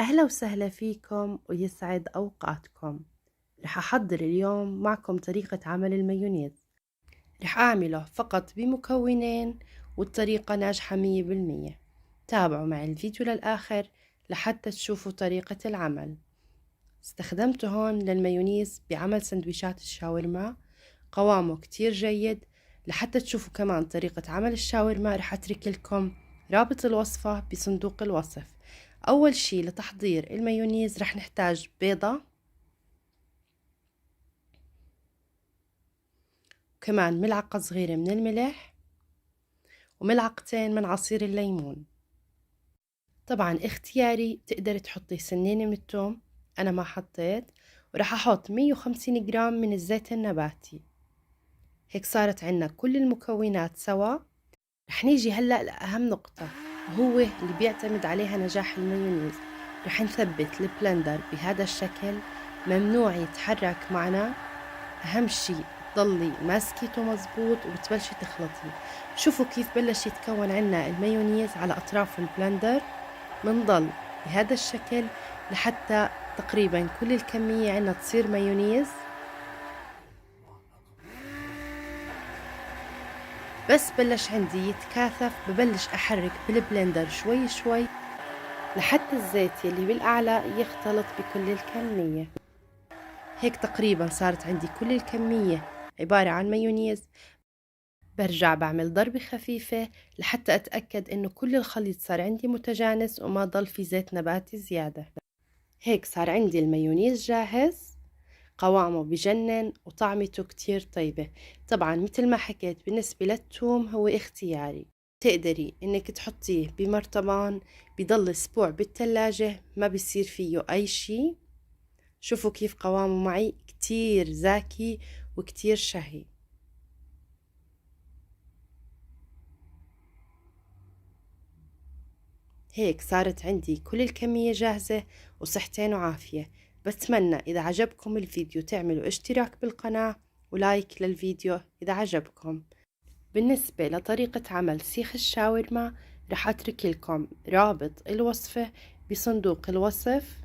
أهلا وسهلا فيكم ويسعد أوقاتكم. رح أحضر اليوم معكم طريقة عمل المايونيز. رح أعمله فقط بمكونين والطريقة ناجحة 100%. تابعوا معي الفيديو للآخر لحتى تشوفوا طريقة العمل. استخدمته هون للمايونيز بعمل سندويشات الشاورما، قوامه كتير جيد. لحتى تشوفوا كمان طريقة عمل الشاورما رح أترك لكم رابط الوصفة بصندوق الوصف. أول شي لتحضير المايونيز رح نحتاج بيضة، وكمان ملعقة صغيرة من الملح، وملعقتين من عصير الليمون. طبعا اختياري، تقدر تحطي سنين من الثوم، أنا ما حطيت. ورح أحط 150 جرام من الزيت النباتي. هيك صارت عنا كل المكونات سوا. رح نيجي هلأ لأهم نقطة، وهو اللي بيعتمد عليها نجاح المايونيز. رح نثبت البلندر بهذا الشكل، ممنوع يتحرك معنا. أهم شي تضلي ماسكيته مزبوط وبتبلشي تخلطي. شوفوا كيف بلش يتكون عنا المايونيز على أطراف البلندر. منضل بهذا الشكل لحتى تقريبا كل الكمية عنا تصير مايونيز. بس بلش عندي يتكاثف، ببلش أحرك بالبلندر شوي شوي لحتى الزيت يلي بالأعلى يختلط بكل الكمية. هيك تقريبا صارت عندي كل الكمية عبارة عن مايونيز. برجع بعمل ضربة خفيفة لحتى أتأكد إنه كل الخليط صار عندي متجانس وما ضل في زيت نباتي زيادة. هيك صار عندي المايونيز جاهز. قوامه بجنن وطعمته كتير طيبة. طبعا مثل ما حكيت بالنسبة للثوم هو اختياري. تقدري انك تحطيه بمرطبان، بضل اسبوع بالتلاجة ما بيصير فيه اي شي. شوفوا كيف قوامه معي كتير زاكي وكتير شهي. هيك صارت عندي كل الكمية جاهزة، وصحتين وعافية. بتمنى إذا عجبكم الفيديو تعملوا اشتراك بالقناة ولايك للفيديو إذا عجبكم. بالنسبة لطريقة عمل سيخ الشاورما رح أترك لكم رابط الوصفة بصندوق الوصف.